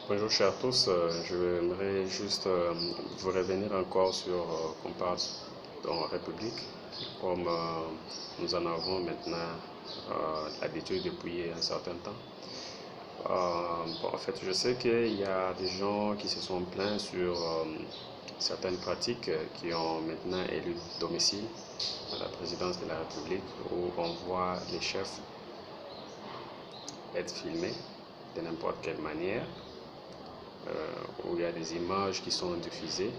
Bonjour chers tous, j'aimerais juste vous revenir encore sur qu'on parle dans la République, comme nous en avons maintenant l'habitude depuis un certain temps. En fait, je sais qu'il y a des gens qui se sont plaints sur certaines pratiques qui ont maintenant élu domicile à la présidence de la République, où on voit les chefs être filmés de n'importe quelle manière. Où il y a des images qui sont diffusées,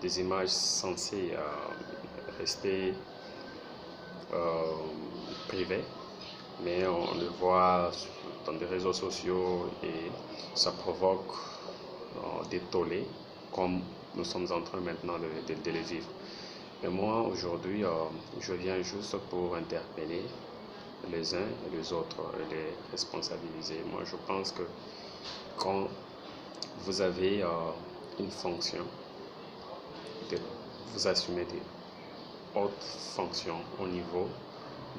des images censées rester privées, mais on le voit dans des réseaux sociaux et ça provoque des tollés, comme nous sommes en train maintenant de le vivre. Et moi, aujourd'hui, je viens juste pour interpeller les uns et les autres, les responsabiliser. Moi, je pense que quand vous avez une fonction, vous assumez des hautes fonctions au niveau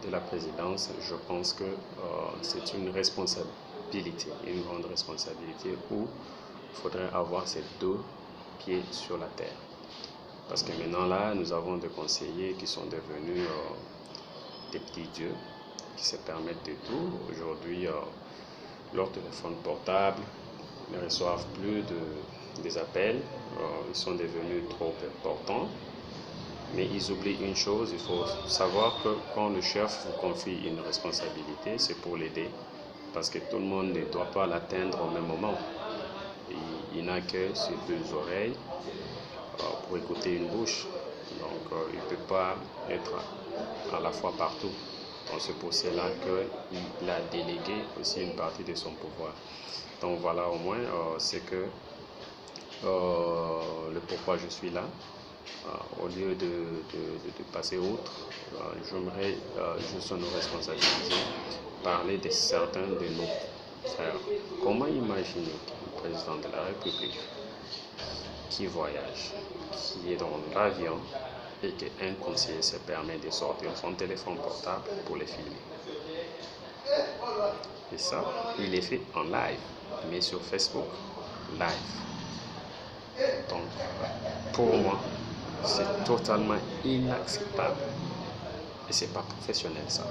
de la présidence, je pense que c'est une responsabilité, une grande responsabilité où il faudrait avoir ces deux pieds sur la terre. Parce que maintenant là, nous avons des conseillers qui sont devenus des petits dieux, qui se permettent de tout. Aujourd'hui, leur téléphone portable ne reçoivent plus des appels, ils sont devenus trop importants. Mais ils oublient une chose, il faut savoir que quand le chef vous confie une responsabilité, c'est pour l'aider. Parce que tout le monde ne doit pas l'atteindre au même moment. Il n'a que ses deux oreilles pour écouter une bouche. Donc il ne peut pas être à la fois partout. Donc c'est pour cela qu'il a délégué aussi une partie de son pouvoir. Donc voilà, au moins, c'est que le pourquoi je suis là. Au lieu de passer outre, j'aimerais juste nos responsabiliser, parler de certains de nos frères. Comment imaginer le président de la République qui voyage, qui est dans l'avion et qu'un conseiller se permet de sortir son téléphone portable pour les filmer? Et ça, il est fait en live, mais sur Facebook, live. Donc, pour moi, c'est totalement inacceptable. Et c'est pas professionnel ça.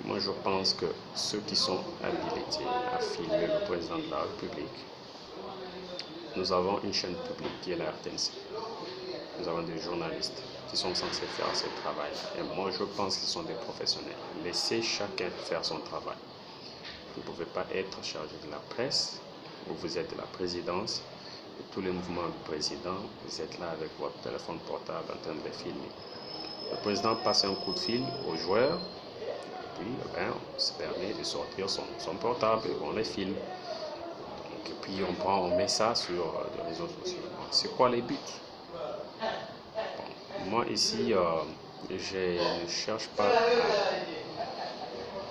Moi, je pense que ceux qui sont habilités à filmer le président de la République, nous avons une chaîne publique qui est la RTNC. Nous avons des journalistes qui sont censés faire ce travail. Et moi, je pense qu'ils sont des professionnels. Laissez chacun faire son travail. Vous ne pouvez pas être chargé de la presse, où vous êtes de la présidence, et tous les mouvements du président, vous êtes là avec votre téléphone portable en train de les filmer. Le président passe un coup de fil aux joueurs, et puis on se permet de sortir son portable et on les filme. Donc, et puis on met ça sur les réseaux sociaux. C'est quoi les buts? Bon, moi ici, je ne cherche pas à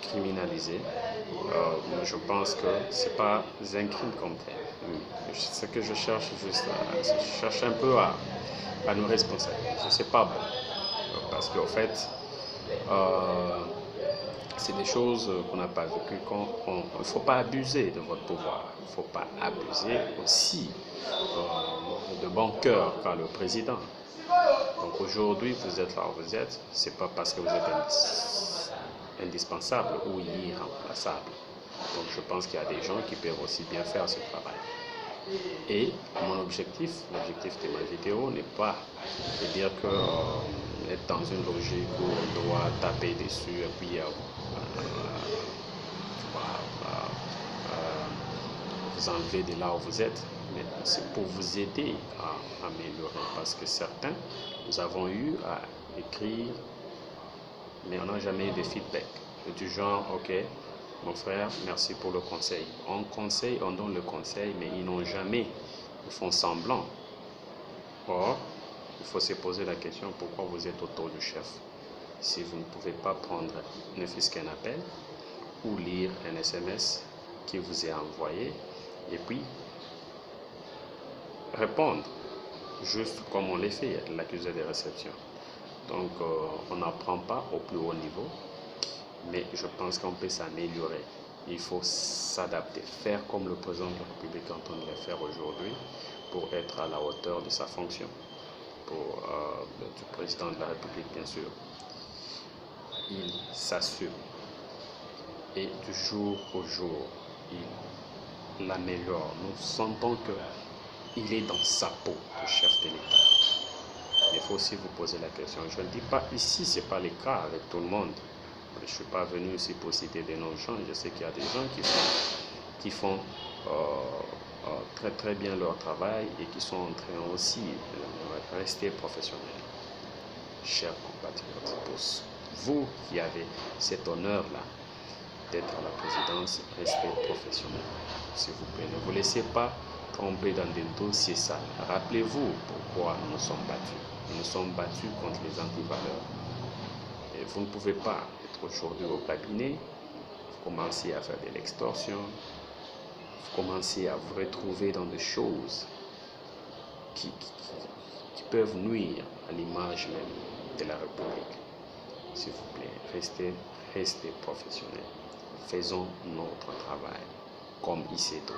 criminaliser. Je pense que ce n'est pas un crime comme tel. Ce que je cherche juste, je cherche un peu à nous responsabiliser. Ce n'est pas bon. Parce qu'en fait, c'est des choses qu'on n'a pas vécues. Il ne faut pas abuser de votre pouvoir. Il ne faut pas abuser aussi de bon cœur par le président. Donc aujourd'hui, vous êtes là où vous êtes. Ce n'est pas parce que vous êtes indispensable ou irremplaçable. Donc je pense qu'il y a des gens qui peuvent aussi bien faire ce travail. Et mon objectif, l'objectif de ma vidéo n'est pas de dire que être dans une logique où on doit taper dessus et puis vous enlever de là où vous êtes, mais c'est pour vous aider à améliorer. Parce que certains, nous avons eu à écrire, mais on n'a jamais eu de feedback. Du genre, ok, mon frère, merci pour le conseil. On conseille, on donne le conseil, mais ils font semblant. Or, il faut se poser la question pourquoi vous êtes autour du chef. Si vous ne pouvez pas prendre ne fût-ce qu'un appel ou lire un SMS qui vous est envoyé et puis répondre, juste comme on l'a fait, l'accusé de réception. Donc, on n'apprend pas au plus haut niveau, mais je pense qu'on peut s'améliorer. il faut s'adapter, faire comme le président de la République est en train de le faire aujourd'hui pour être à la hauteur de sa fonction. Pour du président de la République, bien sûr, il s'assume et du jour au jour, il l'améliore. Nous sentons qu'il est dans sa peau, le chef de l'État. Il faut aussi vous poser la question. Je ne dis pas ici, ce n'est pas le cas avec tout le monde. Je ne suis pas venu ici pour citer des noms de gens. Je sais qu'il y a des gens qui font très très bien leur travail et qui sont en train aussi de rester professionnels. Chers compatriotes, pour vous qui avez cet honneur-là d'être à la présidence, restez professionnels. S'il vous plaît, ne vous laissez pas tromper dans des dossiers sales. Rappelez-vous pourquoi nous nous sommes battus. Nous nous sommes battus contre les antivaleurs. Et vous ne pouvez pas être aujourd'hui au cabinet, vous commencez à faire de l'extorsion, vous commencez à vous retrouver dans des choses qui peuvent nuire à l'image même de la République. S'il vous plaît, restez professionnels. Faisons notre travail comme il se doit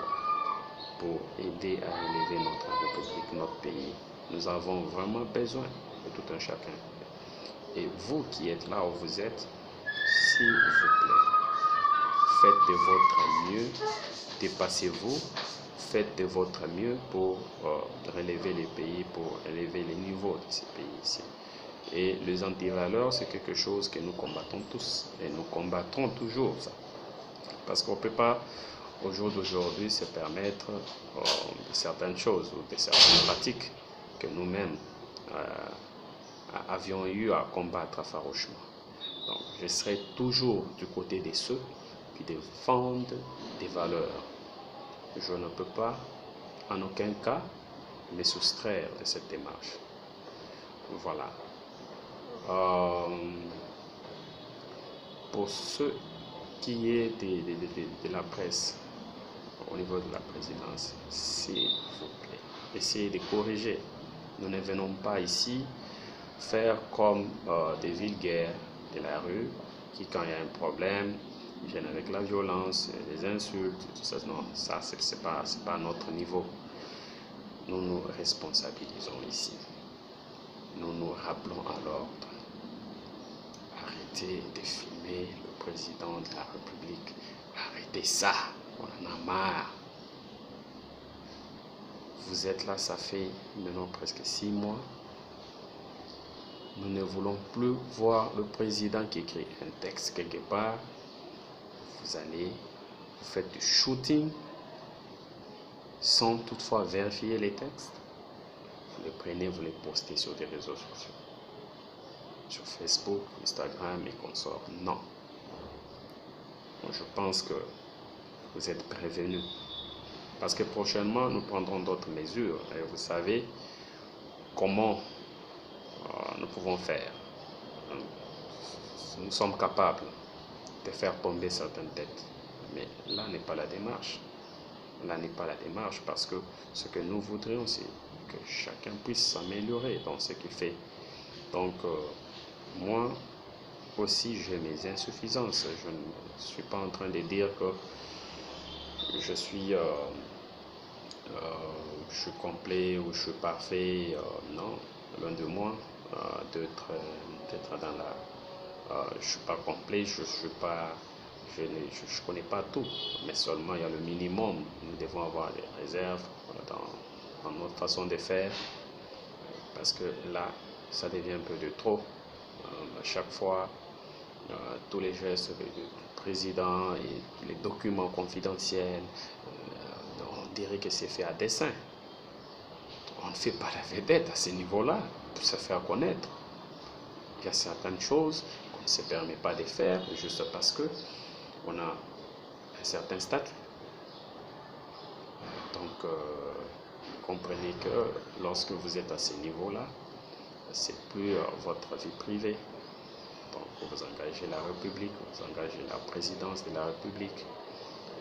pour aider à relever notre République, notre pays. Nous avons vraiment besoin de tout un chacun. Et vous qui êtes là où vous êtes, s'il vous plaît, faites de votre mieux, dépassez-vous, faites de votre mieux pour relever les pays, pour relever les niveaux de ces pays-ci. Et les antivaleurs, c'est quelque chose que nous combattons tous et nous combattrons toujours ça. Parce qu'on ne peut pas, au jour d'aujourd'hui, se permettre de certaines choses ou de certaines pratiques que nous-mêmes avions eu à combattre farouchement. Donc, je serai toujours du côté de ceux qui défendent des valeurs. Je ne peux pas, en aucun cas, me soustraire de cette démarche. Voilà. Pour ce qui est de la presse au niveau de la présidence, s'il vous plaît, essayez de corriger. Nous ne venons pas ici faire comme des vulgaires de la rue qui, quand il y a un problème, viennent avec la violence, les insultes, tout ça. Non, ça, c'est pas notre niveau. Nous nous responsabilisons ici. Nous nous rappelons à l'ordre. Arrêtez de filmer le président de la République. Arrêtez ça. On en a marre. Vous êtes là, ça fait maintenant presque 6 mois. Nous ne voulons plus voir le président qui écrit un texte quelque part. Vous faites du shooting sans toutefois vérifier les textes. Vous les prenez, vous les postez sur des réseaux sociaux. Sur Facebook, Instagram et consorts. Non. Je pense que vous êtes prévenus. Parce que prochainement, nous prendrons d'autres mesures. Et vous savez comment nous pouvons faire. Nous sommes capables de faire tomber certaines têtes. Mais là n'est pas la démarche. Là n'est pas la démarche parce que ce que nous voudrions, c'est que chacun puisse s'améliorer dans ce qu'il fait. Donc, moi aussi, j'ai mes insuffisances. Je ne suis pas en train de dire que je suis complet ou je suis parfait. Non, loin de moi d'être dans la... je ne suis pas complet, je connais pas tout, mais seulement il y a le minimum. Nous devons avoir des réserves dans notre façon de faire, parce que là, ça devient un peu de trop. À chaque fois, tous les gestes du président et les documents confidentiels, on dirait que c'est fait à dessein. On ne fait pas la vedette à ce niveau-là pour se faire connaître. Il y a certaines choses qu'on ne se permet pas de faire juste parce qu'on a un certain statut. Donc, comprenez que lorsque vous êtes à ce niveau-là, c'est plus votre vie privée. Donc, vous engagez la République, vous engagez la présidence de la République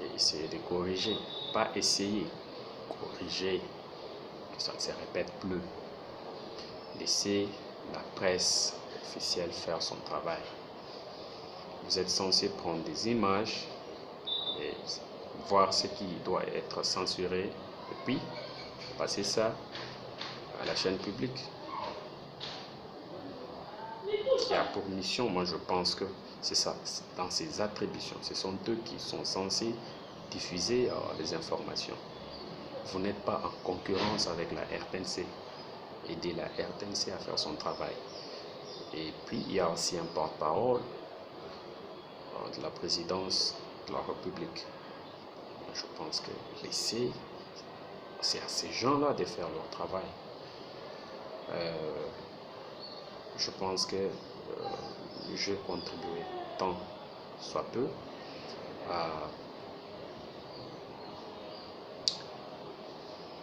et essayez de corriger. Pas essayer, corriger, que ça ne se répète plus. Laissez la presse officielle faire son travail. Vous êtes censé prendre des images et voir ce qui doit être censuré et puis passer ça à la chaîne publique qui a pour mission, moi je pense que c'est ça, dans ses attributions, ce sont eux qui sont censés diffuser les informations. Vous n'êtes pas en concurrence avec la RTNC. Aidez la RTNC à faire son travail. Et puis il y a aussi un porte-parole de la présidence de la République. Je pense que c'est à ces gens-là de faire leur travail. Je pense que j'ai contribué tant soit peu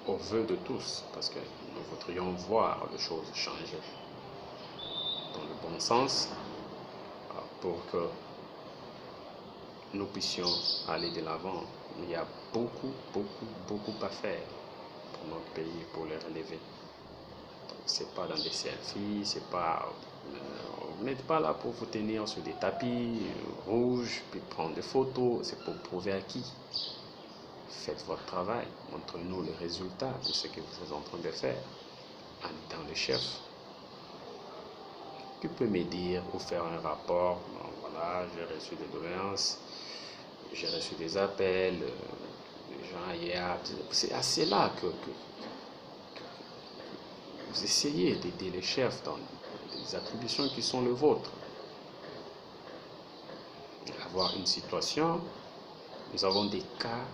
au vœu de tous, parce que nous voudrions voir les choses changer dans le bon sens pour que nous puissions aller de l'avant. Il y a beaucoup à faire pour notre pays, pour le relever. C'est pas dans des selfies, c'est pas... vous n'êtes pas là pour vous tenir sur des tapis rouges, puis prendre des photos, c'est pour prouver à qui. Faites votre travail, montrez-nous le résultat de ce que vous êtes en train de faire en étant le chef. Qui peut me dire ou faire un rapport? Bon, voilà, j'ai reçu des doléances, j'ai reçu des appels, des gens hier. C'est à cela que vous essayez d'aider les chefs dans les attributions qui sont les vôtres. Avoir une situation, nous avons des cas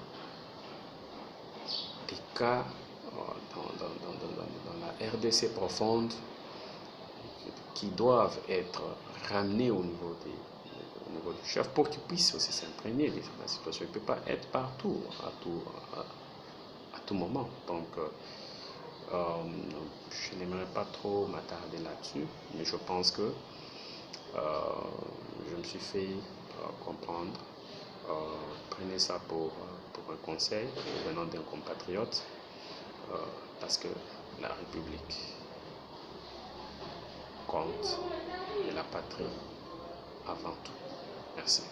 dans la RDC profonde qui doivent être ramenés au niveau du chef pour qu'il puisse aussi s'imprégner de la situation. Il ne peut pas être partout, à tout moment. Donc, je n'aimerais pas trop m'attarder là-dessus, mais je pense que je me suis fait comprendre. Prenez ça pour un conseil venant d'un compatriote, parce que la République compte et la patrie avant tout. Merci.